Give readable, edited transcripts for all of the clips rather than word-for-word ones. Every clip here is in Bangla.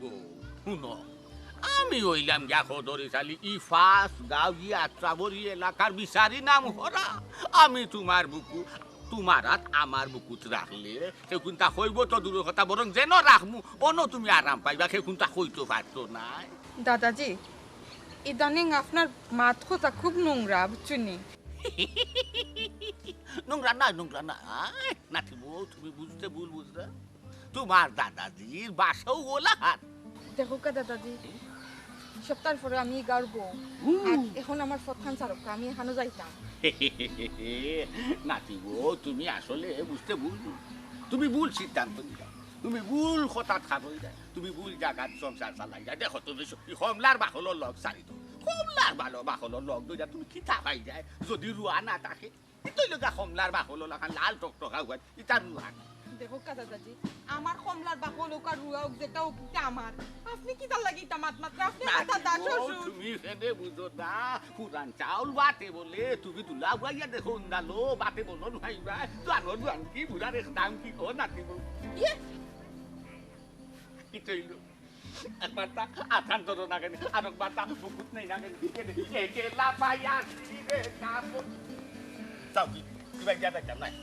গো শুনো আমি হইলাম গিয়া খদরি চালি ই ফার্স্ট গাঁও গিয়া আত্রাবরি এলাকার বিচারি নাম হরা আমি তোমার বুকু তোমার হাত আমার বুকুত রাখলে সে কোনটা হইব তো দূরের কথা বরং যেন রাখমু অন্য তুমি আরাম পাইবা সে কোনটা হইতে পারতো নাই দাদাজি ইদানিং আপনার মাত কথা খুব নোংরা বুঝছেন নোংরা না নাতিব তুমি বুঝতে ভুল বুঝলে তোমার দাদাজির বাসাও ওলা হাত দেখো কা দাদাজি সপ্তাহ পরে আমি গাড়বো এখন আমার প্রধান চারক আমি এখানে যাইতাম নাতিব তুমি আসলে বুঝতে ভুল তুমি ভুল সিদ্ধান্ত নিলা তুমি ভুল হঠাৎ খাবই যায় তুমি ভুল জায়গার সংসার চালাই যায় দেখো তুমি কমলার বাহলের লগ চারি কমলার ভালো বাহলের লগ দইয়া তুমি কি থাকাই যায় যদি রুয়া না থাকে তুই লগা কমলার বাহলের লাখান লাল টকটকা হয় ইটা রুয়া দেখো কা দাদাজি আমার কমলার বাহল হোক আর রুয়া হোক যেটা হোক আমার আপনি কি তার লাগি তা মাত মাত্র আপনি দাদা শ্বশুর তুমি ফেনে বুঝো না পুরান চাউল বাটে বলে তুমি দুলা গাইয়া দেখো উন্দালো বাটে বলো নহাইবা জানোর দুয়ান কি বুড়ার দাম কি কো নাতিব কি তৈলো একবার তা আথান তোর না কেন আরেকবার তা বুকুত নেই না কেন কে লাফাইয়া রে কাপ যাও কি ভাই যা দেখলাম নাই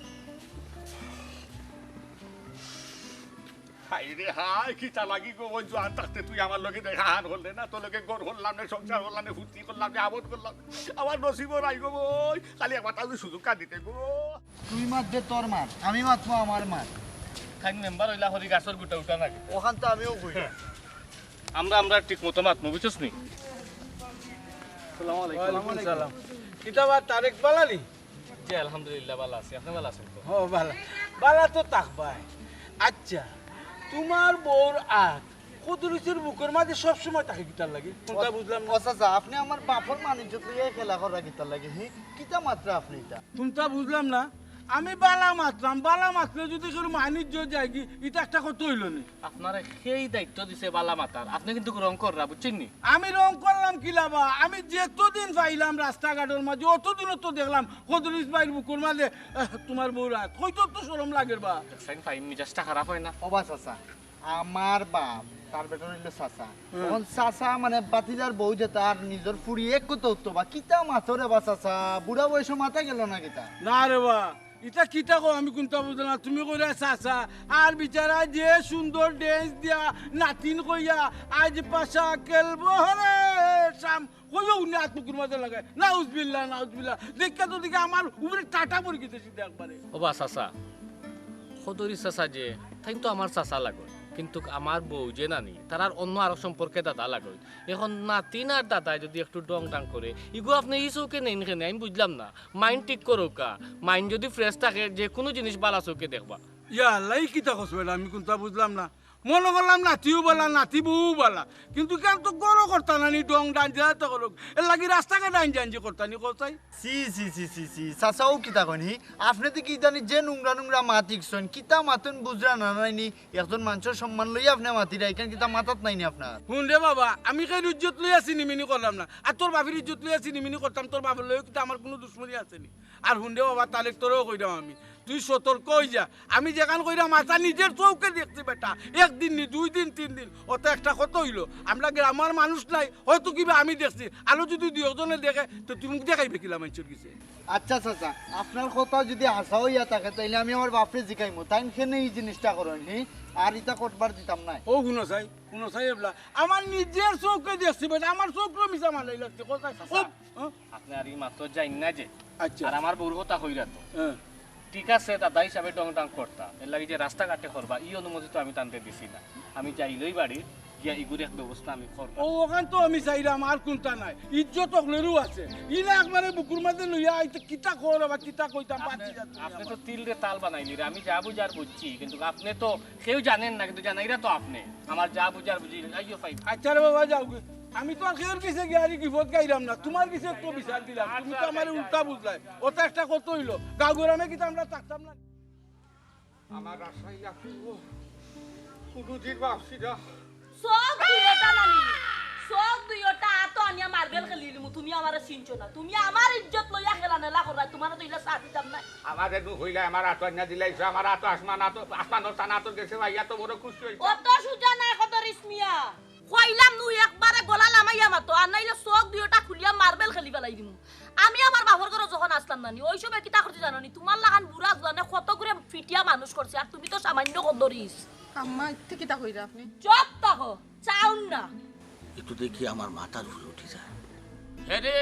হাই রে হাই কি চালাকি গো ওই জোয়ান থাকতে তুই আমার লগে দেখা হান হলে না তোর লগে গড় হলাম না সংসার হলাম না ফুর্তি করলাম না আবদ করলাম আমার নসিব রাই গো বই খালি একবার তাও সুযোগ কাট দিতে গো তুই মাত দে তোর মাত আমি মাতবো আমার মাত খান মেম্বার হইলা হরি গাছর গুটা উঠা নাকি ওখান তো আমিও কই আমরা ঠিক মতো মাত বুঝছস নি আসসালামু আলাইকুম সালাম কিতাবা তারেক বালালি জি আলহামদুলিল্লাহ ভালো আছি আপনি ভালো আছেন তো ও বালা বালা তো তাকবাই আচ্ছা তোমার বউর আগ কদুরিসের বুকের মাঝে সব সময় তাকে গিটার লাগে কোনটা বুঝলাম না আচ্ছা আপনি আমার বাপর মানিজ্য লইয়া খেলা করা গিতার লাগে হি কিতা মাত্রা আপনি এটা কোনটা বুঝলাম না আমি বালা মাতলাম বালা মাতলে যদি কোনো মানিজ্য যায় কি এটা একটা কথা হইল না আপনারা সেই দায়িত্ব দিছে বালা মাতার আপনি কিন্তু রং কররা বুঝছেন নি আমি রং করলাম কি লাভা আমি যতদিন পাইলাম রাস্তাঘাটের মাঝে অতদিনও তো দেখলাম কদুরিস বাইর বুকের মাঝে তোমার বউ রাত হয়তো তো শরম লাগে বা সাইন ফাইন মিজাজটা খারাপ হয় না অবা চাচা আমার বাপ তার বেটা হইল চাচা তখন চাচা মানে বাতিজার বউ যে তার নিজের ফুড়ি এক কত উঠতো বা কিতা মাথরে বা চাচা বুড়া বয়সে মাথা গেল না কিতা না রে বা এটা কিতা কো আমি কোনটা বুঝলাম না তুমি কইরা চাচা আর বিচারা যে সুন্দর ড্যান্স দিয়া নাতিন কইয়া আজ পাশা খেলবো হরে শাম কইও না আত্মকুর মাঝে লাগায় নাউজবিল্লাহ দেখা তো দিকে আমার উপরে টাটা পড়ে গেছে সিধা একবারে ও বা চাচা সদরি চাচা যে তাই তো আমার চাচা লাগে কিন্তু আমার বউ যে নানি তার আর অন্য আরো সম্পর্কে দাদা লাগে এখন নাতিন আর দাদায় যদি একটু ডং ডাং করে ইগো আপনি এই চৌকে নেই কেন আমি বুঝলাম না মাইন্ড ঠিক করো কা মাইন্ড যদি ফ্রেশ থাকে যে কোনো জিনিস বালা চৌকে দেখবা ইয়া লাই কিতা কস আমি কোনটা বুঝলাম না মনে করলাম নাতিও বলা নাতি বউ বলা কিন্তু কেন তো গরো করতা নানি ডং ডান যা তো করো এর লাগি রাস্তাকে ডান জানজি করতানি কোথায় সি চাচাও কিতা কনি আপনি তো কি জানি যে নোংরা মাতিকছেন কিতা মাতুন বুঝরা না নাইনি একজন মানুষের সম্মান লইয়া আপনি মাতি রাখেন কিতা মাতাত নাইনি আপনার শুন রে বাবা আমি সেই ইজ্জত লইয়া চিনিমিনি করলাম না আর তোর বাবির ইজ্জত লইয়া চিনিমিনি করতাম তোর বাবার লইয়া কিন্তু আমার কোনো দুশ্মনী আসেনি আর শুন রে বাবা তালেক তোরও কইরাম আমি তুই সতর্ক হই যা আমি যেখান কইরা মাথা নিজের চৌকে দেখছি বেটা একদিন নি 2 দিন 3 দিন অত একটা কত হইলো আমরা গ্রামের মানুষ নাই হয়তো কিবা আমি দেখছি আলো যদি 2 জনে দেখে তো তুমি দেখাইবে কিলা মানুষের কিছু আচ্ছা চাচা আপনার কথা যদি আশা হইয়া থাকে তাইলে আমি আমার বাপরে জিকাইমু তাই খেনে এই জিনিসটা করেন হি আর ইটা করবার দিতাম না ও শুনো চাই এবলা আমার নিজের চৌকে দেখছি বেটা আমার চৌকলো মিশা মালাই লাগছে কথা আপনি আর এই মাত্র যাই না যে আচ্ছা আর আমার বউর কথা হইরা তো ঠিক আছে দাদা হিসাবে ডং ডাং করতা এর লাগে যে রাস্তাঘাটে করবা এই অনুমতি তো আমি টানতে দিছি না আমি যাইলই বাড়ি গিয়া ইগুর এক ব্যবস্থা আমি করব ও ওখান তো আমি চাইলাম আর কোনটা নাই ইজ্জত হলেরও আছে ইনা একবারে বুকুর মাঝে লইয়া আইতে কিতা কর বা কিতা কইতাম পাচ্ছি আপনি তো তিল রে তাল বানাইলি রে আমি যা বুঝার বুঝছি কিন্তু আপনি তো কেউ জানেন না কিন্তু জানাইরা তো আপনি আমার যা বুঝার বুঝি আইও ফাইভ আচ্ছা রে বাবা যাও আমি তো আর কেউর কিসে গিয়ারি বিপদ গাইলাম না তোমার কিসে তো বিচার দিলাম তুমি তো আমার উল্টা বুঝলাই ওটা একটা কত হইলো গাঁও গ্রামে কিন্তু আমরা থাকতাম না আমার আশাই আসিব কোনদিন ভাবছি না সব দুইটা নানি সব দুইটা তো আনিয়া মার্বেল খেলিলি তুমি আমারে চিনছো না তুমি আমার ইজ্জত লইয়া খেলা নেলা করা তোমার তো দিলে চা দিতাম না আমার এনু হইলে আমার আতো আন্না দিলাইছে আমার আতো আসমানোর টানাতো গেছে ভাইয়া তো বড় খুশি হইছে অত সুজা নাই কত রিসমিয়া কইলাম নু একবারে গলা লামাইয়া মাতো আর নাইলে চোখ দুইটা খুলিয়া মার্বেল খেলি পেলাই দিমু আমি আমার বাপর ঘরে যখন আসলাম নানি ওই সময় কিতা করতে জানো নি তোমার লাগান বুড়া জানে কত করে ফিটিয়া মানুষ করছে আর তুমি তো সামান্য কদরিস আম্মা ইতে কিতা কইরা আপনি চুপ থাকো চাউন না একটু দেখি আমার মাথার উপরে উঠে যায় হেরে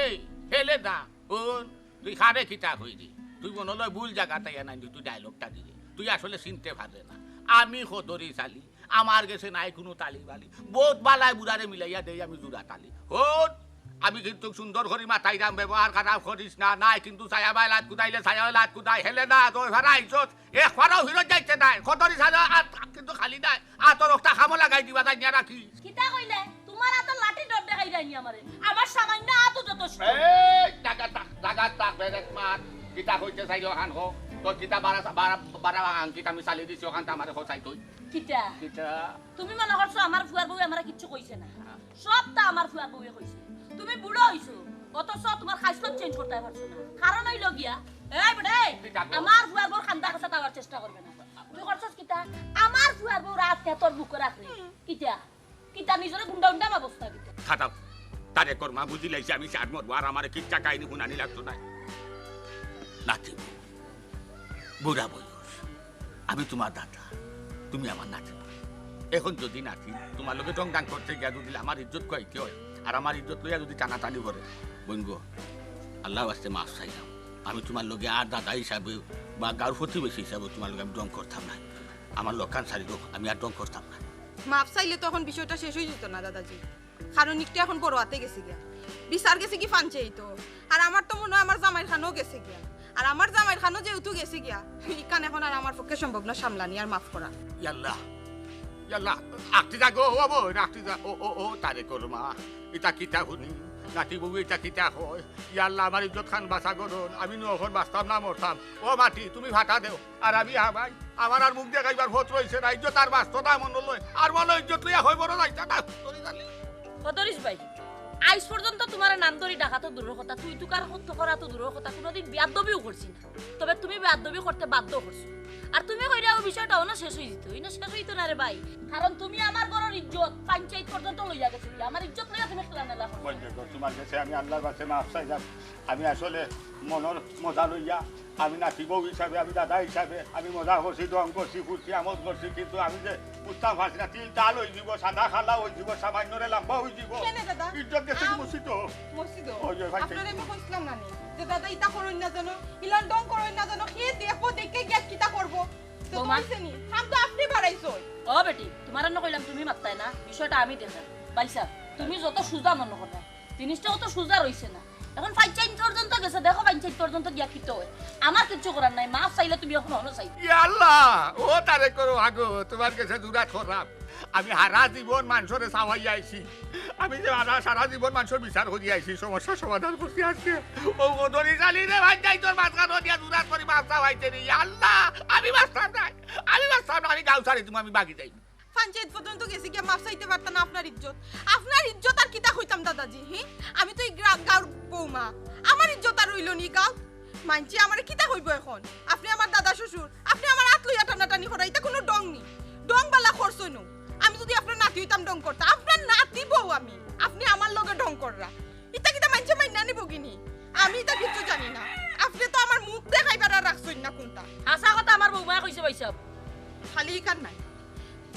হেলে দা ওন তুই খারে কিতা কইলি তুই মনলৈ ভুল জায়গাতে নাই তুই ডায়লগটা দিলি তুই আসলে চিনতে পারে না আমি কদরি চালি আমার গেছে নাই কোনো তালি বালি বহুত বালাই বুড়ারে মিলাইয়া দেই আমি জোড়া তালি হোন আমি কিন্তু সুন্দর করে মাথায় দাম ব্যবহার খারাপ করিস না নাই কিন্তু ছায়া বাই লাত কুদাইলে ছায়া লাত কুদাই হেলে না তোর ভাড়া আইছত এ খরাও হিরত যাইতে নাই কদরি ছায়া কিন্তু খালি নাই আর তোর একটা খামো লাগাই দিবা তাই নিয়ে রাখি কিতা কইলে তোমার এত লাঠি ডর দেখাই যায়নি আমারে আমার সামান্য আতো যথেষ্ট এই টাকা টাক বেরেক মার কিতা কইতে চাইলো হান হো তোর কিতা বারা কিতা আমি চালি দিছি ওখান আমারে খসাই তুই কিতা কিতা তুমি মনে করছো আমার ফুয়ার বউ আমরা কিচ্ছু কইছে না সবটা আমার ফুয়ার বউয়ে কইছে তুমি বুড়ো হইছো অথচ তোমার খাইসলত চেঞ্জ করতে পারছো না কারণ হইল গিয়া এই বেটা আমার ফুয়ার বউ খান্দা কাছে তাওয়ার চেষ্টা করবে না তুই করছস কিতা আমার ফুয়ার বউ রাত কে তোর বুকে রাখলি কিতা কিতা নিজরে গুন্ডা গুন্ডা অবস্থা কিতা খাটাও তারে কর্মা বুঝি লাইছে আমি সার মরবো আর আমার কিচ্ছা কাহিনী শুনানি লাগতো না নাতি বুড়া বয়স আমি তোমার দাদা তুমি আমার নাতি এখন যদি নাতি তোমার লোকে রং দান করতে গিয়া যদি আমার ইজ্জত কইতে হয় আর আমার ইজ্জত লইয়া যদি টানাটানি করে বইনগো আল্লাহ আসতে মাফ চাইলাম আমি তোমার লোকে আর দাদা হিসাবে বা গাঁর প্রতিবেশী হিসাবে তোমার লোকে আমি ডং করতাম না আমার লক্ষান সারি লোক আমি আর ডং করতাম না মাপ চাইলে তখন বিষয়টা শেষ হয়ে যেত না দাদাজি কারণ একটু এখন বড় হাতে গেছে গিয়া বিচার গেছে কি ফানছেই তো আর আমার তো মনে হয় আমার জামাইর খানও গেছে গিয়া আর আমার জামাইর খানও যেহেতু গেছে গিয়া ইকান এখন আর আমার পক্ষে সম্ভব না সামলানি আর মাফ করা ইয়াল্লাহ ইয়াল্লাহ আকটি যা গো হবো আকটি যা ও তারে কর্মা এটা কিতা শুনি নাতি বউ এটা কিতা হয় ইয়াল্লাহ আমার ইজ্জত খান বাঁচা করুন আমি এখন বাঁচতাম না মরতাম ও মাটি তুমি ভাটা দেও আর আমি ভাই আমার আর মুখ দেখাইবার ভোট রয়েছে না ইজ্জত আর বাঁচত না মন লই আর মনে ইজ্জত লইয়া হয়ে বড় যাইতা না কদরিস ভাই আইস পর্যন্ত তোমার নাম ধরি ডাকা তো দূরের কথা তুই তুকার হত্য করা তো দূরের কথা কোনোদিন বেয়াদবিও করছি না তবে তুমি বেয়াদবি করতে বাধ্য করছো আর তুমি কইরা ওই বিষয়টা না শেষ হয়ে যেত না শেষ হইতো না রে ভাই কারণ তুমি আমার বড় ইজ্জত পঞ্চায়েত পর্যন্ত লইয়া গেছো আমার ইজ্জত লইয়া তুমি খেলা নেলা তোমার কাছে আমি আল্লাহর কাছে মাফ চাইলাম আমি আসলে মনের মজা লইয়া আমি নাতি বউ হিসাবে আমি দাদা হিসাবে আমি মজা করছি দম করছি ফুর্তি আমোদ করছি কিন্তু আমি যে উত্তাম ফাঁসি না তিল ডাল হয়ে যাব সাদা খালা হয়ে যাব সামান্যরে লম্বা হয়ে যাব ইজ্জত গেছে কি মসজিদ মসজিদ ওই যে ভাই আপনারে আমি কইছিলাম না যে দাদা ইতা করুন না জানো ইলান ডং করুন না জানো কে দেখো দেখে গেট কিতা করব তো কইছেনি হাম তো আপনি বাড়াইছো ও বেটি তোমার না কইলাম তুমি মাত্তাই না বিষয়টা আমি দেখলাম বাইসা তুমি যত সুজা মনে করো জিনিসটা অত সুজা রইছে না এখন পঞ্চায়েত পর্যন্ত গেছে দেখো পঞ্চায়েত পর্যন্ত গিয়া কিত হয় আমার কিছু করার নাই মাফ চাইলে তুমি এখন হলো চাই আল্লাহ ও তারে করো আগো তোমার কাছে দুরাত খারাপ আমি হারা জীবন মানুষরে চাওয়াই আইছি আমি যে সারা জীবন মানুষের বিচার করি আইছি সমস্যার সমাধান করতে আজকে ও গদরি জালি রে ভাই যাই তোর মাঝখান দিয়া দুরাত করে মাছ চাওয়াইতে নি আল্লাহ আমি বাঁচতাম না আমি গাঁও ছাড়ি তুমি আমি বাকি যাই পঞ্চায়েত পর্যন্ত গেছি কি মাফ চাইতে পারতাম না আপনার ইজ্জত আর কিতা হইতাম দাদাজি আমি তো এই গাঁর বৌমা আমার ইজ্জত আর রইল নি গাঁও মানছি আমার কিতা হইব এখন আপনি আমার দাদা শ্বশুর আপনি আমার হাত লইয়া টানাটানি করা এটা কোনো ডং নি ডং বালা খরচই নো আমি যদি আপনার নাতি হইতাম ডং করতাম আপনার নাতি বউ আমি আপনি আমার লগে ডং কররা এটা কিতা মানছে মাইনা নিব কিনি আমি এটা কিছু জানি না আপনি তো আমার মুখ দেখাইবার আর রাখছই না কোনটা আশা কথা আমার বৌমা কইছে বাইসব খালি কার নাই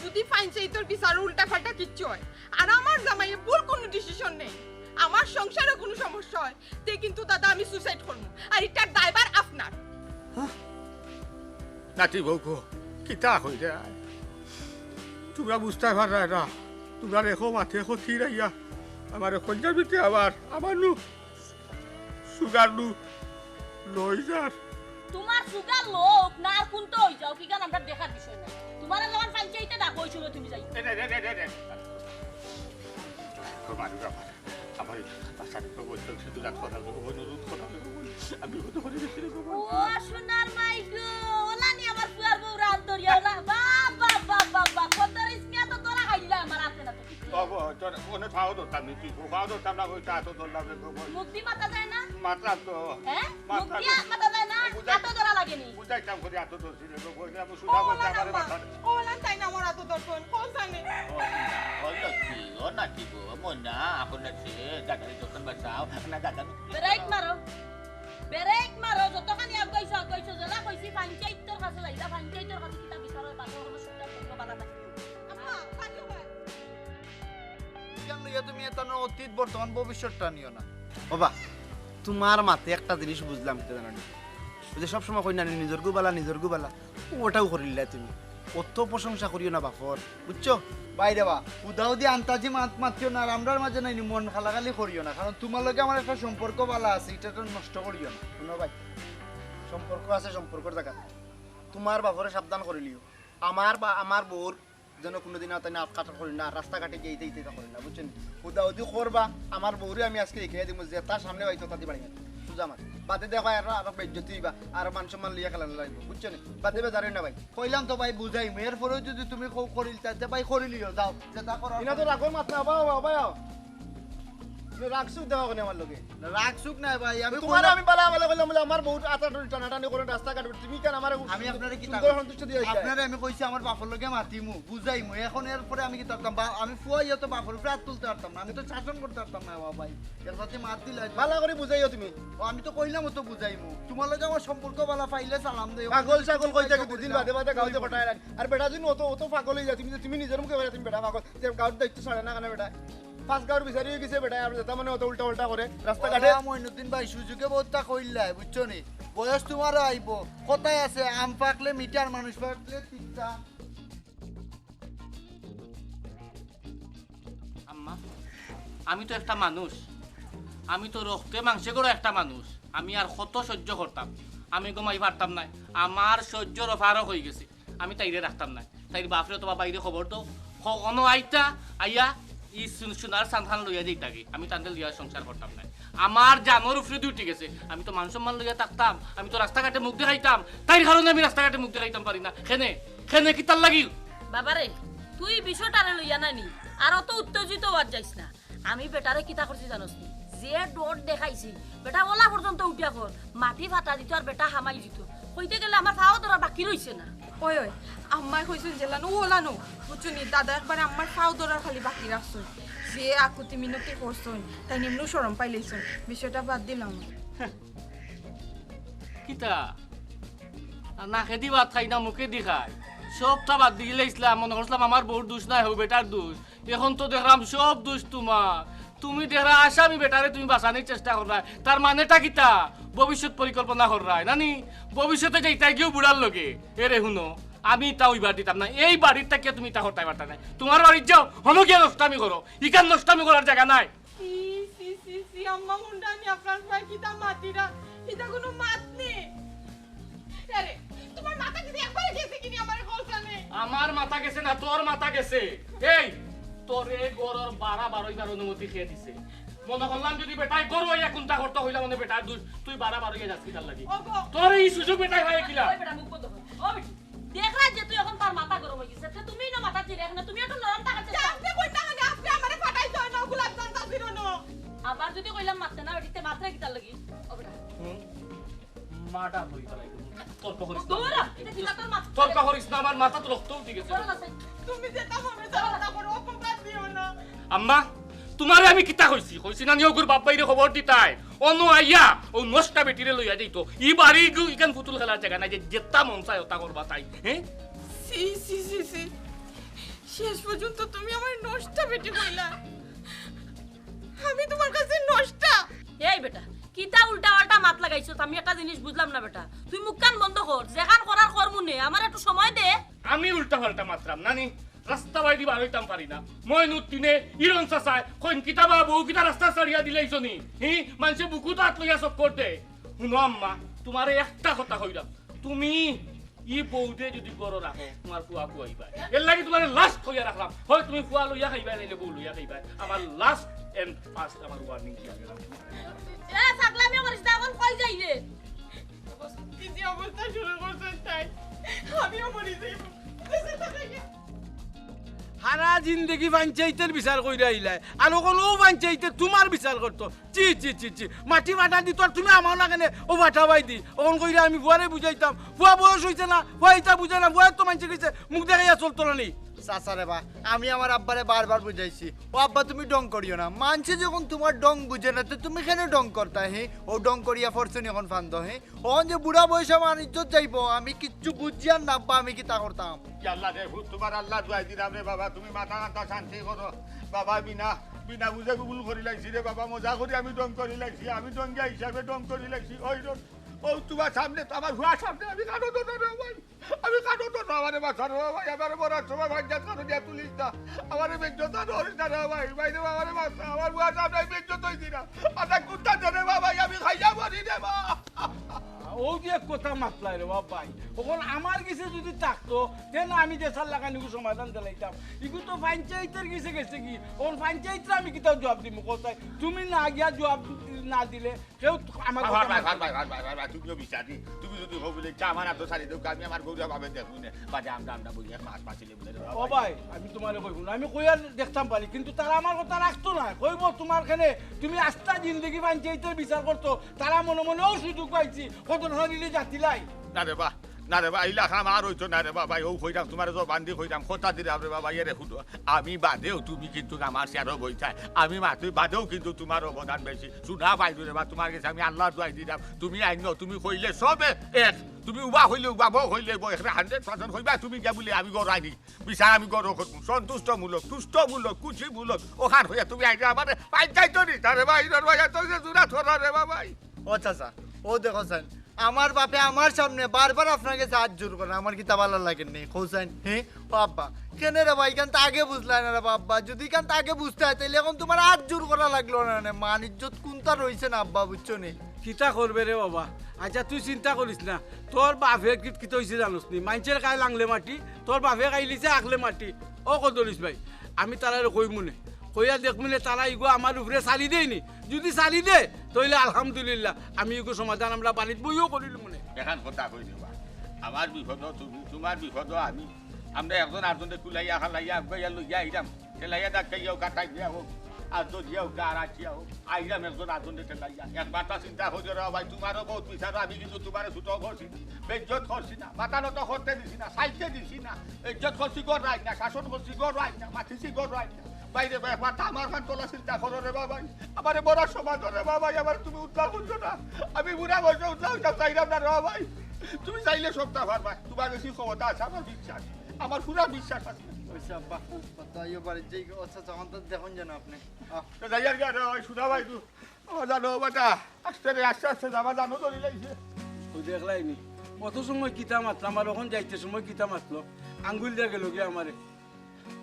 যদি পঞ্চায়েতের বিচার উল্টা পাল্টা কিচ্ছু হয় আর আমার জামাইয়ে ভুল কোনো ডিসিশন নেই আমার সংসারে কোনো সমস্যা হয় তে কিন্তু দাদা আমি সুসাইড করবো আর এটার দায়ভার আপনার নাতি বউকো কিতা হই যায় তোমরা বুঝতে পারা না তোমরা রেখো মাঠে রেখো থির আইয়া আমার কলজার ভিতরে আবার আমার নু সুগার নু লই যার তোমার সুগার লোক না আর কোনটা হই যাও কি গান আমরা দেখার বিষয় না তোমার যখন পঞ্চায়েতে ডাক হইছিল তুমি যাই আমার বাসার তো বলতে শুধু রাত কথা বলবো অনুরোধ কথা আমি কত করে দেখি ও সোনার মাই গো ওলা নি আমার ফুয়ার বউ রাত ধরিয়া ওলা বাবা কত রিস্কিয়া তো তোরা খাইলা আমার হাতে না বাবা তোর ওনে খাও তো আমি কি খাও তো আমরা কই তা তো দল্লা বে মুক্তি মাথা যায় না মাত্রা তো হ্যাঁ মুক্তি মাথা যায় না এত ধরা লাগেনি বুঝাইতাম করে এত ধরছি রে বইলে আমি সুধা বলতে আমারে মাথা ওলান তাই না আমার এত দর্শন কোন জানে ও না কি গো মনা আপন আছে দাদা যখন বাঁচাও না দাদা ব্রেক মারো যতখানি আগাইছো জলা কইছি পঞ্চায়েতের কাছে যাইবা পঞ্চায়েতের কাছে কিতা বিচারের পাশে কোনো সুবিধা করতে পারা না আম্মা পারিও ভাই কেন লইয়া তুমি এটা না অতীত বর্তমান ভবিষ্যৎটা নিও না বাবা তোমার মাতে একটা জিনিস বুঝলাম কি জানো ওই যে সবসময় কই না নিজের গুবালা ওটাও করিলা তুমি অত প্রশংসা করিও না বাপর বুঝছো বাইরে বা উদাও দিয়ে আন্তাজি মাতিও না আর আমরার মাঝে নাই মন খালাখালি করিও না কারণ তোমার লগে আমার একটা সম্পর্ক বালা আছে এটা তো নষ্ট করিও না শুনো ভাই সম্পর্ক আছে সম্পর্কের জায়গা তোমার বাপরে সাবধান করিলিও আমার বউর যেন কোনোদিন তাই আটকাটা করি না রাস্তাঘাটে গিয়ে ইতে করি না বুঝছেন উদাউদি করবা আমার বউরে আমি আজকে এখানে দিব যে তার সামনে হয়তো তাতে বাড়ি সুজা আমার বাদে দেখো আর বেজ্জতি বা আর মান সম্মান লিয়া খেলা লাগবে বুঝছেন বাদে বেজারে না ভাই কইলাম তো ভাই বুঝাই মেয়ের পরেও যদি তুমি করিল তাতে ভাই করিলিও যাও যেটা করো ইনা তো রাখো মাথা বাবা রাখসুক দেওয়া কোনে আমার লগে রাখসুক না ভাই আমি তোমার আমি বালা কইলাম আমার বহুত আটাটুরি টানাটানি করে রাস্তা কাটবে তুমি কেন আমার আমি আপনারে কি সন্তুষ্ট দিই আপনারে আমি কইছি আমার বাপর লগে মাতিমু বুঝাইমু এখন এর পরে আমি কি করতাম আমি ফুয়াইও তো বাপর উপরে হাত তুলতে পারতাম না আমি তো শাসন করতে পারতাম না বাবা ভাই এর সাথে মাত দিলা ভালো করে বুঝাইও তুমি আমি তো কইলাম তো বুঝাইমু তোমার লগে আমার সম্পর্ক বালা পাইলে সালাম দেও পাগল কই থাকে দুদিন বাদে গাউতে পটায় আর বেটা দিন অত পাগল হই যা তুমি নিজের মুখে বলে তুমি বেটা পাগল যে গাউত দায়িত্ব ছাড়ে না কেন বেটা পাঁচ গাঁর বিচারি হয়ে গেছে বেটা আপনি যেটা মানে অত উল্টা করে রাস্তাঘাটে মইনুদ্দিন ভাই সুযোগে বহুতটা কইলাই বুঝছো নি বয়স তোমারও আইব কথাই আছে আম পাকলে মিটার মানুষ পাকলে তিক্তা আম্মা আমি তো একটা মানুষ আমি তো রক্তে মাংসে করে একটা মানুষ আমি আর কত সহ্য করতাম আমি ঘুমাই পারতাম না আমার সহ্যর অফারও হয়ে গেছে আমি তাইরে রাখতাম না তাইর বাপরে তোমার বাইরে খবর তো কখনো আইয়া ই সোনার সান্ধান লইয়া দিই থাকি আমি তাদের লিয়া সংসার করতাম না আমার জানোর উপরে উঠে গেছে আমি তো মান সম্মান লইয়া থাকতাম আমি তো রাস্তাঘাটে মুখ দেখাইতাম তাই কারণে আমি রাস্তাঘাটে মুখ দেখাইতাম পারি না খেনে কি তার লাগিল বাবারে তুই বিষয়টারে লইয়া নানি আর অত উত্তেজিত হওয়ার যাইস না আমি বেটারে কিতা করছি জানোস নি যে ডোর দেখাইছি বেটা ওলা পর্যন্ত উঠিয়া কর মাটি ফাটা দিত আর বেটা হামাই দিত কইতে গেলে আমার ফাও ধরা বাকি রইছে না ওই আম্মাই কইছেন জেলানো ওলানো বুঝছনি দাদা একবার আমার ফাও ধরার খালি বাকি রাখছুন যে আকুতি মিনতি করছুন তাই নিম্ন শরম পাইলেছুন বিষয়টা বাদ দিলাম কিতা নাকে দি ভাত খাই না মুখে দি খাই সবটা বাদ দিলে ইসলাম মনে করছিলাম আমার বহুত দোষ নাই হোক বেটার দোষ এখন তো দেখলাম সব দোষ তোমার তুমি দেখরা আসামি বেটারে তুমি বাঁচানোর চেষ্টা করাই তার মানেটা কিতা ভবিষ্যৎ পরিকল্পনা করাই নানি ভবিষ্যতে যাইতাই গিয়েও বুড়ার লগে এরে শুনো আমি তা ওই বাড়ি দিতাম না এই বাড়ির থেকে তুমি তা হরতাই পারতা না তোমার বাড়ির যাও হলো গিয়ে নষ্টামি করো ইকান নষ্টামি করার জায়গা নাই সি আম্মা মুন্ডানি আপনার ভাই কিতা মাতিরা এটা কোনো মাত নেই আরে তোমার মাথা কি একবার গেছে কিনি আমার কলসানে আমার মাথা গেছে না তোর মাথা গেছে এই তোরে গরর 12 অনুমতি খেয়ে দিছে মনে করলাম যদি বেটাই গরু হইয়া কোনটা করতে হইলা মানে বেটার দুষ তুই 12 যাচ্ছি তার লাগি তোর এই সুযোগ বেটাই হয় কিলা ওই বেটা মুখ বন্ধ কর ও বেটি দেখরা যে তুই এখন তার মাথা গরম হই গেছে তুমি না মাথা চিরে এখন তুমি একটু নরম থাকার চেষ্টা আপনি কই না আপনি আমারে ফাটাইছো না গোলাপ জানতা দিরনো আবার যদি কইলাম মারতে না বেটিতে মাত্রা কি তার লাগি ও বেটা মাটা হই তালাই তর্ক করিস দৌড়া এটা কি তোর মাথা তর্ক করিস না আমার মাথা তো রক্ত উঠে গেছে তুমি যেটা মনে চাওটা করো অপকার দিও না আম্মা তোমারে আমি কিতা কইছি না নিয়োগর বাপ বাইরে খবর দিতাই অনো আইয়া ও নষ্টা বেটিরে লইয়া যাইতো ই বাড়ি ইকান পুতুল খেলার জায়গা নাই যে যেতা মন চাই ওটা করবা তাই হ্যাঁ সি শেষ পর্যন্ত তুমি আমার নষ্টা বেটি কইলা আমি তোমার কাছে নষ্টা এই বেটা কিতা উল্টা পাল্টা মাত লাগাইছো আমি একটা জিনিস বুঝলাম না বেটা তুই মুখ কান বন্ধ কর যেখান করার করমুনে আমার একটু সময় দে আমি উল্টা পাল্টা মাত্রাম নানি রাস্তা বাইদি বার হইতাম পারি না মইনুদ্দিনে ইরন চাচায় কইন কিতাবা বউ কিতা রাস্তা ছাড়িয়া দিলেইছনি মানুষে বুকু তো হাত লইয়া চক করতে শুনো আম্মা তোমার একটা কথা কইলাম তুমি ই বউতে যদি গড় রাখো তোমার ফুয়া খুয়াইবা এর লাগি তোমার লাস্ট কইয়া রাখলাম হয় তুমি ফুয়া লইয়া খাইবা নাইলে বউ লইয়া খাইবা আমার লাস্ট এন্ড ফার্স্ট আমার ওয়ার্নিং দিয়া গেলাম এ ছাগলামি করিস না এখন কই যাইলে কি যে অবস্থা শুরু করছেন তাই আমিও মরে যাইব সারা জিন্দগি পঞ্চায়েতের বিচার কইরা আইলাই আর ওখানে ও পঞ্চায়েতে তোমার বিচার করতো চি চি চি চি মাটি বাটা দিত আর তুমি আমার না কেন ও বাটা বাই দি ওখান কইরা আমি বুয়ারে বুঝাইতাম বুয়া বয়স হইছে না বুয়া ইটা বুঝাই না বুয়া তো মানুষে কইছে মুখ দেখাইয়া চলতো না নি চাচা রে বা আমি আমার আব্বারে বারবার বুঝাইছি ও আব্বা তুমি ডং করিও না মানছে যখন তোমার ডং বুঝে না তো তুমি কেন ডং করতা হে ও ডং করিয়া ফরছনি এখন ফান্দ হে ওন যে বুড়া বয়সে আমার ইজ্জত যাইবো আমি কিচ্ছু বুঝি আর না আব্বা আমি কি তা করতাম কি আল্লাহ রে ভূত তোমার আল্লাহ দুয়াই দিলাম রে বাবা তুমি মাথা কাটা শান্তি করো বাবা বিনা বিনা বুঝে গুল করি লাগছি রে বাবা মজা করি আমি ডং করি লাগছি আমি ডঙ্গিয়া হিসাবে ডং করি লাগছি ওই ও তোমার সামনে তো আমার হুয়ার সামনে আমি কাটো তো রে ভাই আমি কাটো তো আমারে বাঁচার ভাই আমার বড় সময় ভাগ্যাত করে দিয়া তুলিস না আমার বেজ্জত ধরিস না রে ভাই ভাই রে আমারে বাঁচা আমার হুয়ার সামনে বেজ্জত হইছি না আটা কুত্তা ধরে বাবা আমি খাইয়া মরি রে বা ও যে কথা মাতলাই রে ভাই ওখান আমার কাছে যদি থাকতো দেন আমি দেশার লাগানি সমাধান দিলাইতাম ইগু তো পঞ্চায়েতের কাছে গেছে কি ওখান পঞ্চায়েতরা আমি কিতাব জবাব দিব কোথায় তুমি না গিয়া জবাব না দিলে কেউ আমার তুমিও বিচারি তুমি যদি হোক বলে আমার এত সারি দেব আমি আমার গৌরব ভাবে দেখুন বাজে আমরা বুঝি এক মাছ পাচ্ছিলে বলে ও ভাই আমি তোমার কইব না আমি কইয়া দেখতাম পারি কিন্তু তারা আমার কথা রাখতো না কইব তোমার খানে তুমি আস্থা জিন্দগি পঞ্চায়েতের বিচার করতো তারা মনে মনেও সুযোগ পাইছি কত ধরনের জাতিলাই না রে বা ইলাকা আমার হইতো না রে বাবা ও কইতাম তোমার তো বান্ধি কইতাম কথা দিলে রে বাবা ইয়ে রে হুটো আমি বাদেও তুমি কিন্তু আমার চেয়ারও বইতাই আমি মাতুই বাদেও কিন্তু তোমার অবদান বেশি শুনা পাইলো রে বা তোমার কাছে আমি আল্লাহ দোয়াই দিলাম তুমি আইন তুমি কইলে সবে এক তুমি উবা হইলে উবাব হইলে একটা 100% হইবা তুমি কে বলে আমি গড় আইনি বিচার আমি গড় করবো সন্তুষ্টমূলক তুষ্টমূলক কুচিমূলক ওখান হইয়া তুমি আইনে আমার পাইতাইতো নি তারে ভাই তো জুরা থরা রে বাবাই ও চাচা ও দেখো স্যার আমার বাপে আমার সামনে বারবার আপনাকে হাত জোর করে আমার কি তা ভালো লাগে নেই খোঁজাইন হ্যাঁ ও আব্বা কেন রে ভাই কেন আগে বুঝলাই না রে বাব্বা যদি কেন আগে বুঝতে হয় তাহলে এখন তোমার হাত জোর করা লাগলো না মান ইজ্জত কোনটা রয়েছে না আব্বা বুঝছো নি কিতা করবে রে বাবা আচ্ছা তুই চিন্তা করিস না তোর বাপে কি হয়েছে জানোস নি মানুষের গায়ে লাংলে মাটি তোর বাপে গাইলিছে আগলে মাটি ও কদরিস ভাই আমি তারা কই মনে কইয়া দেখমুনে তারা ইগো আমার উপরে চালি দেয়নি যদি চালি দে তাহলে আলহামদুলিল্লাহ আমি ইগো সমাধান আমরা বাড়িতে বইও করিল মনে এখন কথা কই দেবা আমার বিপদ তুমি তোমার বিপদ আমি আমরা একজন আরেকজনকে কুলাইয়া খালাইয়া গইয়া লইয়া আইরাম খেলাইয়া ডাকাইয়াও কাটাই দিয়া হোক আর দিয়াও গারাচিয়া হোক আইরাম একজন আরেকজনকে খেলাইয়া একবারটা চিন্তা করি রে ভাই তোমারও বহুত বিচার আমি কিন্তু তোমার ছুটো করছি না বেজ্জত করছি না মাতানো তো করতে দিছি না সাইতে দিছি না ইজ্জত করছি গড় রাই না শাসন করছি গড় রাই না মাতিছি গড় রাই না বাইরে একবারটা আমার খান তোলা চিন্তা করো রে বাবাই আমার বড় সমাজ রে বাবাই আমার তুমি উদ্ধার করছো না আমি বুড়া বয়সে উদ্ধার চাইলাম না রে বাবাই তুমি চাইলে সবটা পারবা তোমার বেশি ক্ষমতা আছে আমার বিশ্বাস আমার পুরা বিশ্বাস আছে আব্বা তাইও বাড়ি যাই আচ্ছা যখন তো দেখুন যেন আপনি তো যাইয়ার গা রে সুধা ভাই তু আমার জানো বাটা আস্তে আস্তে যাবা জানো ধরে লাগছে ওই দেখলাই নি কত সময় কিতা মাতলো আমার ওখান যাইতে সময় কিতা মাতলো আঙ্গুল দিয়ে গেল গিয়ে আমারে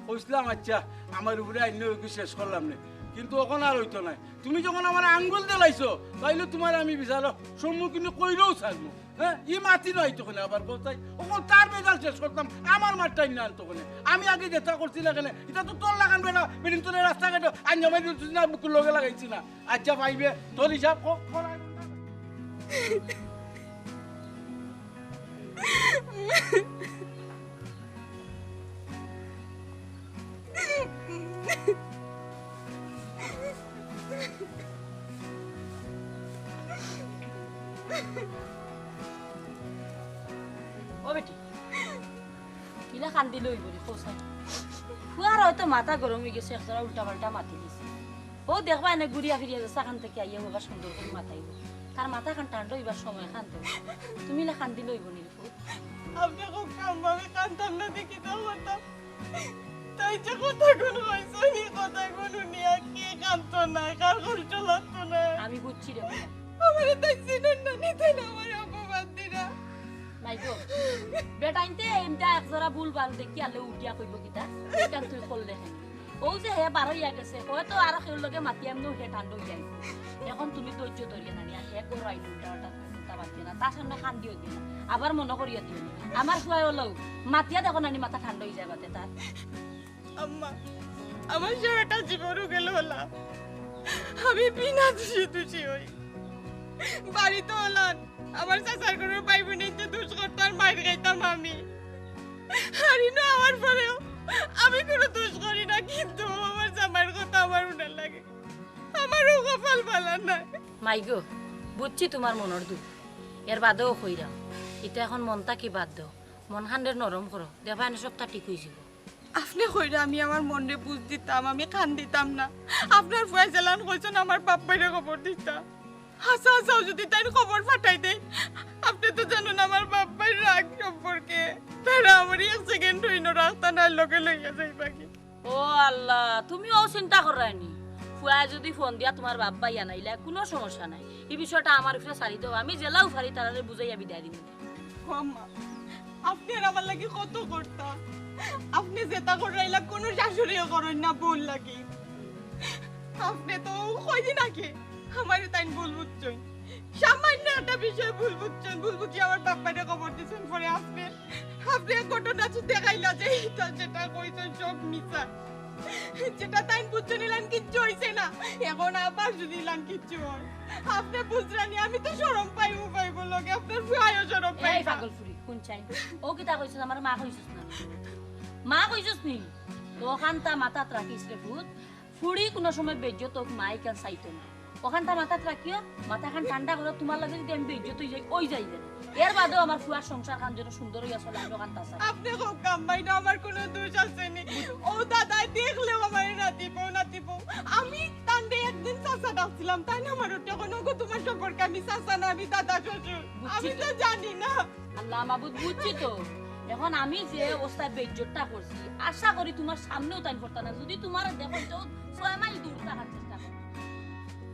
কইসলাম আচ্ছা আমার উপরে আইন শেষ করলাম না কিন্তু ওখান আর হইতো না তুমি যখন আমার আঙ্গুল দিলাইছো তাইলে তোমার আমি বিচারো সম্মুখীন কইলেও ছাড়বো হ্যাঁ ই মাতি নয় তখন আবার কোথায় ওখান তার মেজাল শেষ করতাম আমার মাঠটাই না তখন আমি আগে যেটা করছি না কেন এটা তো তোর লাগান বেটা বেদিন তোর রাস্তাঘাটে আইন জমাই দিচ্ছি না বুকুর লগে লাগাইছি না আচ্ছা পাইবে তোর হিসাব করাই ও বেটি কিলা কান্দি লই বলি খোসাই ফুয়ার হয়তো মাথা গরম হয়ে গেছে একজোড়া উল্টা পাল্টা মাতি দিছে ও দেখবা এনে ঘুরিয়া ফিরিয়া যাচ্ছে এখান থেকে আইয়া এবার সুন্দর করে মাথাইব তার মাথা খান ঠান্ডা হইবার সময় খানতে তুমি লা কান্দি লইব নি আপনি খুব কামভাবে কান্তাম না দেখি তো হতাম তাই যে কথা কোন হয়েছে নি কথা কোন নিয়া কি কামতো না কার কষ্ট লাগতো না আমি বুঝছি রে আমার তাই চিনেন না নিতে না আমার অপবাদ দিরা নাই গো বেটা ইনতে এমটা একজোড়া ভুল বাল দেখি আলে উঠিয়া কইব কিতা একান তুই করলে হেন ও যে হে বারইয়া গেছে হয়তো আর কেউ লগে মাতি আমনো হে ঠান্ডা হই যাইব এখন তুমি ধৈর্য ধরিয়া না নিয়া হে করাই উল্টা চিন্তা বাদ দিনা তার সামনে খান দিও দিনা আবার মনে করিয়া দিও আমার খুয়াই হলো মাতিয়া দেখো নানি মাথা ঠান্ডা হই যাবে তার আম্মা আমার সারাটা জীবনও গেল হলা আমি বিনা দোষী হই বাড়িতে হলাম আমার চাচার কোনো ভাই বোনের যে দুষ করতো আর মাইর খাইতাম আমি আর ইনো আমার পরেও আমি কোনো দোষ করি না, কিন্তু আমার জামাইয়ের কথা আমার উনার লাগে। আমারও কপাল ভালো নাই। মাইগো বুঝছি তোমার মনের দুঃখ, এর বাদেও কইরাম এটা এখন মনটা কি বাদ দাও, মন খান্ডের নরম করো, দেবা এনে সবটা ঠিক হয়ে যাব। আপনি কইরা আমি আমার মনে বুঝ দিতাম, আমি খান দিতাম না। আপনার ফয়সালান কইছেন আমার বাপ্পাইরে খবর দিতাম। হাসা হাসাও যদি তাই খবর পাঠাই দেয়, আপনি তো জানেন আমার বাপ্পাই রাগ সম্পর্কে। তারা আমার এক সেকেন্ড হইল রাস্তা না লগে লইয়া যাই বাকি। ও আল্লাহ, তুমিও চিন্তা করায়নি। ফুয়া যদি ফোন দিয়া তোমার বাপ্পা ইয়া নাইলে কোনো সমস্যা নাই, এই বিষয়টা আমার উপরে সারি দাও, আমি জেলাও ফারি তারারে বুঝাইয়া বিদায় দিন। আম্মা, আপনি আর আমার লাগি কত করতাম। আপনি যেটা করাইলা কোনো শাশুড়িও করেন না ভুল লাগি। আপনি তো কইদি নাকি আমার তাই ভুল বুঝছেন, সামান্য একটা বিষয় ভুল বুঝছেন, ভুল বুঝি আমার বাপ্পারে খবর দিচ্ছেন। পরে আপনি এক ঘটনা দেখাইলা যে এটা যেটা কইছেন সব মিথ্যা, যেটা তাই বুঝছেন নিলেন কিচ্ছু হইছে না। এখন আবার যদি নিলেন কিচ্ছু হয়, আপনি বুঝলেনি আমি তো শরম পাইব লগে, আপনার ভাইও শরম পাই। এই পাগল ফুরি কোন চাই ও কিতা কইছিস, আমার মা কইছিস না? মা কইছিস নি ওখানটা মাথাত রাখিস রে ভূত, ফুড়ি কোনো সময় বেজ্জত মাই কেন চাইতো না। ওখানটা মাথাত রাখিও, মাথাখান ঠান্ডা করে তোমার লাগে যদি আমি বেজ্জত হয়ে যাই ওই যাই দেন। এর বাদেও আমার ফুয়ার সংসার খান যেন সুন্দর হইয়া চলে, আমি ওখানটা চাই। আপনি হোক কামাই না, আমার কোনো দোষ আছে নি। ও দাদাই দেখলেও আমার নাতিব। আমি তান্ডে একদিন চাচা ডাকছিলাম, তাই না? আমার ওটা কোনো তোমার সম্পর্কে আমি চাচা না, আমি দাদা শ্বশুর, আমি তো জানি না। আল্লাহ মাবুদ বুঝছি তো। এখন আমি যে অবস্থায় বেজ্জতটা করছি, আশা করি তোমার সামনেও তাই করতে না। যদি তোমার দেখো তো 6 মাইল দূর থাকার চেষ্টা করো।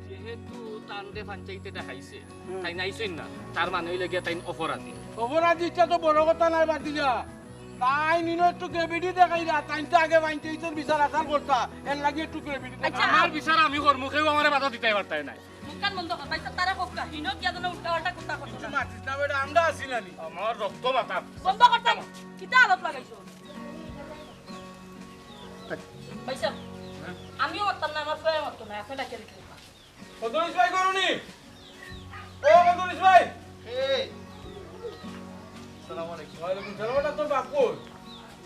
যেহেতু তান্ডে পঞ্চায়েতে দেখাইছে তাই নাইছেন না, তার মানে হইলে গিয়া তাই অপরাধী। অপরাধীটা তো বড় কথা নাই বাতিজা, তাই নিনো একটু গ্রেভিটি দেখাই না, তাই তো আগে পঞ্চায়েতের বিচার আসার করতা, এর লাগে একটু গ্রেভিটি আচ্ছা, আমার বিচার আমি করবো, কেউ আমার বাধা দিতে পারতাই নাই। মুখখান বন্ধ কর, বাইসা তারা কোকা হিনো গিয়া যেন উল্টা পাল্টা কথা করতে না। মাতিস না বেটা, আমরা আছি নানি। আমার রক্ত মাথা বন্ধ করতে কিতা আলোপ লাগাইছো? বাইসা আমিও করতাম না, আমার ফ্রেন্ড করতো না, আপনি ডাকে রেখে কদরিস ভাই করুনি, ও কদরিস ভাই। এই আসসালামু আলাইকুম। ওয়ালাইকুম সালাম। ওটা তোর বাপ কই?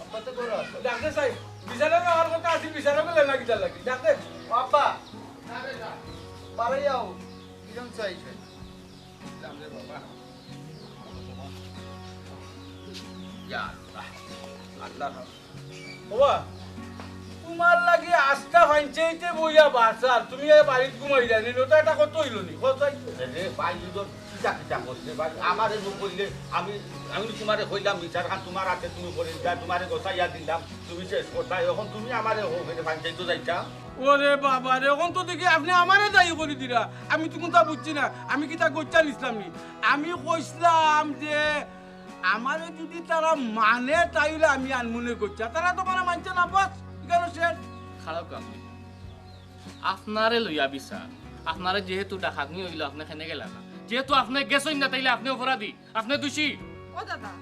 আব্বা তো ঘরে আছে। ডাক্তার সাহেব বিচারে আমার কথা আছে, বিচারে গেলে না কিতা লাগি ডাক্তার। ও আব্বা বাড়ি যাও, কিরম চাইছে? বাবা তোমার লাগি আস্থা পঞ্চায়েতে বইয়া বাসার, তুমি এই বাড়িতে ঘুমাই জানি ওটা একটা কত হইল নি কোথায়? রে ভাই দুজন কিটা করছে ভাই, আমারে রূপ করলে আমি তোমারে কইলাম বিচার খান তোমার হাতে তুমি করে দিলা, তোমারে গোসাইয়া দিলাম, তুমি শেষ করতা, এখন তুমি আমারে হোক পঞ্চায়েত যাইতা। ওরে বাবা রে, এখন তো দেখি আপনি আমারে দায়ী করে দিলা। আমি তো কোনটা বুঝছি না, আমি কিতা করছান ইসলাম নি। আমি কইছিলাম যে আমারে যদি তারা মানে তাইলে আমি আনমনে করছি, তারা তো মানে মানছে না, বাস কেন শেষ। খারাপ কাম আপনারে লইয়া বিচার, আপনারে যেহেতু ডাকাতনি হইল আপনি খেনে গেলা না, যেহেতু আপনি গেছেন না তাইলে আপনি অপরাধী, আপনি দোষী। ও দাদা,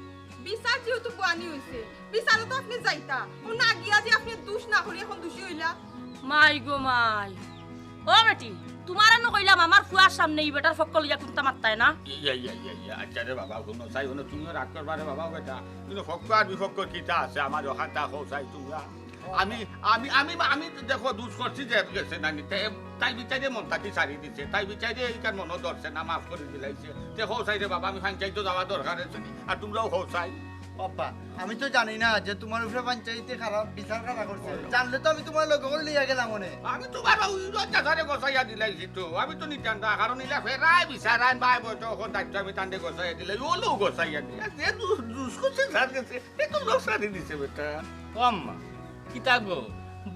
বিচার যেহেতু বানি হইছে, বিচারে তো আপনি যাইতা। ও না গিয়া যে আপনি দোষ না করি এখন দোষী হইলা। মাই গো মাই, ও বেটি তোমার না কইলাম আমার ফুয়ার সামনে এই বেটার ফক্কল ইয়া কুনতা মারতায় না। আচ্ছা রে বাবা, কোনো চাই হলো তুমিও রাগ করবারে বাবা বেটা, কিন্তু ফক্কর আর বিফক্কর কিতা আছে আমার ওখানটা হোক চাই তোমরা। আমি আমি আমি আমি দেখো দুষ করছি যে গেছে না নিতে, তাই বিচারে মন থাকি সারি দিছে, তাই বিচারে এইকার মনও ধরছে না, মাফ করে দিলাইছে। তে হো চাই রে বাবা, আমি পঞ্চায়েত যাওয়া দরকার আছে আর তোমরাও হো চাই। বাবা আমি তো জানি না যে তোমার উপরে পঞ্চায়েতে খারাপ বিচার খারাপ করছে, জানলে তো আমি তোমার লগে করে লিয়া গেলাম মনে। আমি তোমার লজ্জাধারে গোসাইয়া দিলাইছি তো, আমি তো নিতাম না, কারণ ইলা ফেরাই বিচারাই বাই বয়স এখন দায়িত্ব আমি তান্ডে গোসাইয়া দিলাই, ওলেও গোসাইয়া দিলা, যে দুষ করছে সার গেছে এ তোমরাও সারি দিছে বেটা। আম্মা কিতা গো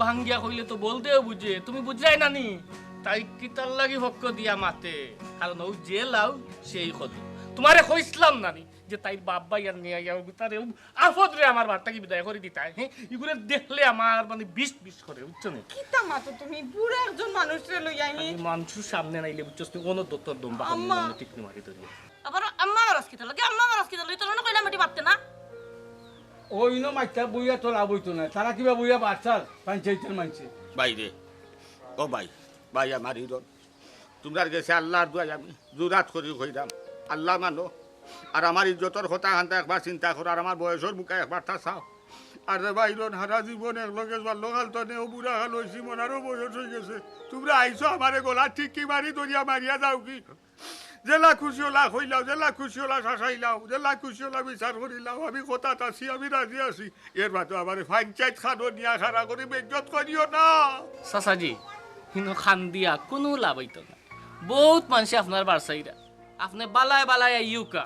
ভাঙ্গিয়া কইলে তো বলতেও বুঝে, তুমি বুঝলাই নানি, তাই কিতার লাগি ভক্ক দিয়া মাতে, কারণ ও যে লাউ সেই খদ। তোমারে কইছিলাম নানি যে তাই বাবা ইয়ার নিয়ে আইয়া তারে আফদ রে আমার বার্তা কি বিদায় করে দিতাই। হ্যাঁ এগুলো দেখলে আমার মানে বিষ করে, বুঝছো না? কিতা মাতো তুমি বুড়া একজন মানুষরে লইয়া আইনি। মানুষের সামনে নাইলে বুঝছস তুই কোন দত্তর দম বা আম্মা। ঠিক মারি ধরিয়া। আবার আম্মা মারাস কিতা লাগে, আম্মা মারাস কিতা লাগে, তোর না কইলাম এটি মারতে না। ওই ন মাইটা বইয়া তো লাভ হইতো না, তারা কিবা বইয়া বাসার পঞ্চায়েতের মানছে। বাইরে ও ভাই আমার হিরণ, তোমরা গেছে আল্লাহর দুয়াই আমি জোরাত করি কইরাম, আল্লাহ মানো আর আমার ইজ্জতর কথা হান্তা একবার চিন্তা করো, আর আমার বয়সের মুখে একবার তা চাও। আরে বাইরন হারা জীবন একলগে ভালো খাল তো নেও বুড়া খাল হয়েছি মনারও বয়স হয়ে গেছে তোমরা আইসো আমারে গলা ঠিক কি মারি দরিয়া মারিয়া যাও কি জেলা খুশি হলা হইলাও জেলা খুশি হলা শাসাইলাও জেলা খুশি হলা বিচার করিলাও আমি কথাত আছি আমি রাজি আছি এর বাদে আমার পঞ্চায়েত খানো নিয়া খারা করে বেজ্জত করিও না চাচাজি কিন্তু খান দিয়া কোনো লাভ হইতো না বহুত মানুষে আপনার বারসাইরা আপনি বালায় বালায় আইউকা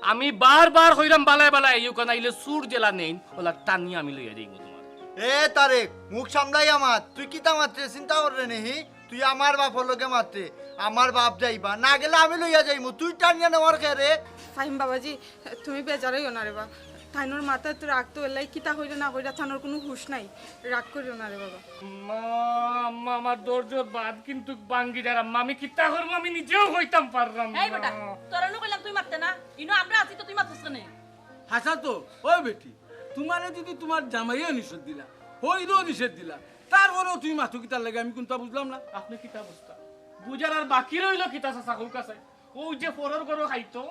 আমি বারবার হইলাম বালায় বালায় আইউকা নাইলে সুর জেলা নেই ওলা টানি আমি লইয়া যাইব তোমার এ তারেক মুখ সামলাই আমার তুই কি তা মাত্রে চিন্তা করে নেহি তুই আমার বাপর লোকে মাত্রে আমার বাপ যাইবা না গেলে আমি লইয়া যাইমু তুই টানিয়া নেওয়ার কে রে ফাহিম বাবাজি তুমি বেজার হইও না রে বা থাইনোর মাথায় তো রাগ তো এলাই কিতা হইলে না হইলে থানোর কোনো হুশ নাই রাগ করিও না রে বাবা আম্মা আমার দরজোর বাদ কিন্তু বাঙ্গি যারা আমি কিতা করবো আমি নিজেও হইতাম পারলাম এই বেটা তোরা নো কইলাম তুই মারতে না ইনো আমরা আছি তো তুই মারছিস না হাসা তো ওই বেটি তোমারে যদি তোমার জামাইও নিষেধ দিলা হইরও নিষেধ দিলা তারপরেও তুমি মাথু কিতার লাগে আমি কোনটা বুঝলাম না আপনি কিতা বুঝতা বুঝার আর বাকি রইল কিতা চাচা কৌ কাছে ও যে ফরর করো খাইতো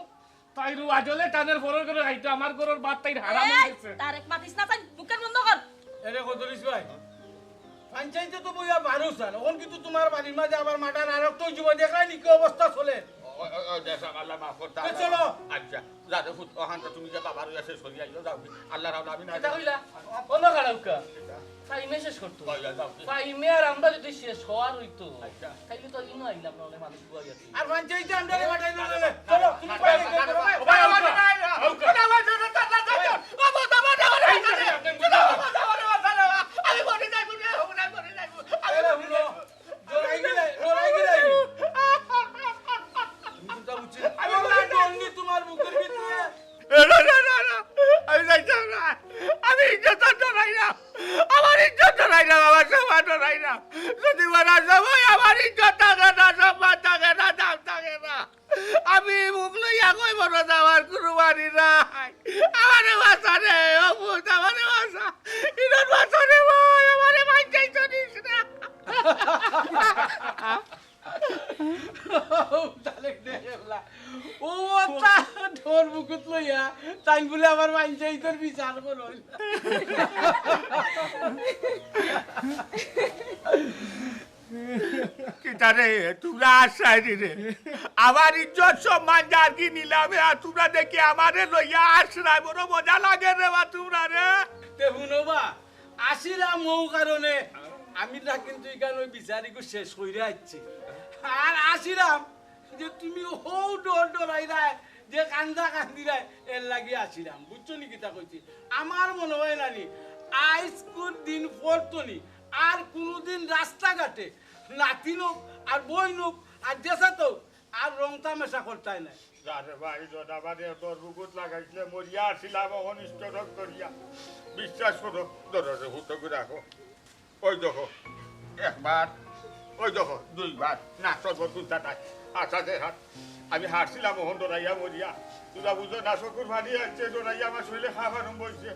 তাই রু আজলে টানের ফরর করে খাইতো আমার ঘরের বাদ তাই হারাম হয়ে গেছে তারেক মাতিস না তাই বুকের বন্ধ কর এরে কদরিস ভাই পঞ্চায়েতে তো বইয়া বারো সাল এখন কিন্তু তোমার বাড়ির মাঝে আবার মাটার আর একটা জীবন দেখলাই নি কি অবস্থা চলে আল্লাহ মাফ করতে চলো আচ্ছা যাতে ফুট ওখানটা তুমি যে বাবার শেষ করি আইও যাও আল্লাহ রাবলা আমি না কিতা কইলা কোন খারাপকা ফাইমে শেষ করতো ফাইমে আর আমরা যদি শেষ হওয়ার হইতো তাইলে তো ইনো আইলাম না মানুষ বুয়া গেছে আর পঞ্চায়েতে আমরা মাটাই না চলো তুমি বাইরে আমি বলি যাই বলি তোমার বুকের ভিতরে আমি যাইতাম না আমি ইজ্জত ডরাই না আমার ইজ্জত ডরাই না বাবা সম্মান ডরাই না যদি মারার সময় আমার ইজ্জত থাকে না সম্মান থাকে না দাম থাকে না আমি মুখ লইয়া কই বড় যাওয়ার কোনো বাড়ি নাই আমারে বাসা রে অবুত আমারে বাসা ইনর বাসা রে ভাই আমারে মাইকাই চলিস না ও তা ঢোর বুকুত লইয়া তাই বলে আমার পঞ্চায়েতের বিচার করো কিতারে তোমরা আশ্রয় রে আমার ইজ্জত সম্মান যার কি নিলামে আর তোমরা দেখি আমারে লইয়া আশ্রয় বড় মজা লাগে রে বা তোমরা রে তে শুনবা আসিরা মৌ কারণে আমি না কিন্তু এখানে ওই বিচারিকে শেষ কইরা আসছি আর আসিরাম যে তুমি হৌ ডর ডরাই রায় যে কান্দা কান্দি রায় এর লাগি আসিরাম বুঝছো নি কিতা কইছি আমার মনে হয় নানি আইসকুর দিন পড়তনি আর কোনোদিন রাস্তাঘাটে নাতিনুক আর বইনুক আর দেশাতো আর রং তামাশা করতাই না আরে ভাই জনাবারে তোর বুকুত লাগাইছিলে মরিয়া আসিলাম অনিষ্ট রোগ করিয়া বিশ্বাস করো দরজে হুটো করে রাখো ওই দেখো একবার ওই দেখো দুইবার না সর্বকুন্তা নাই আচ্ছা হাত আমি হারছিলাম ওহন ডরাইয়া মরিয়া তোরা বুঝো না চকুর ভানি আছে ডরাইয়া আমার শরীরে খাবার বইছে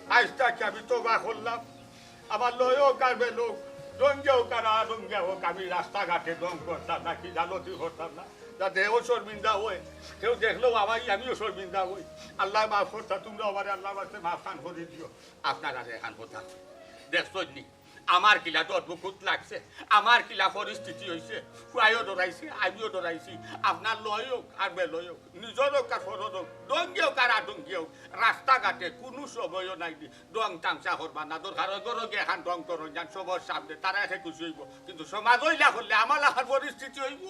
আজ তাকে আমি তোবা করলাম আমার লয়ও কারবে লোক রঙ্গেও কারা রঙ্গে হোক আমি রাস্তাঘাটে দম করতাম না কি জালতি করতাম না যাতে ও শর্মিন্দা হই কেউ দেখলেও আমিও শর্মিন্দা হই আল্লাহ মাফ করতা তোমরা আমার আল্লাহ মাফে মাফ খান করে দিও আপনারা এখান কথা দেখছো নি আমার কিলা দরবুকুত লাগছে আমার কিলা পরিস্থিতি হয়েছে খুয়াইও ডরাইছে আমিও ডরাইছি আপনার লয় হোক আর বেলয় হোক নিজর হোক আর ফরর হোক ডঙ্গি হোক আর আডঙ্গি হোক রাস্তাঘাটে কোনো সময়ও নাই দি ডং তামসা করবা না দরকার গরগে এখান ডং করো যান সবর সামনে তারা এসে খুশি হইব কিন্তু সমাজ হইলা করলে আমার লাখার পরিস্থিতি হইব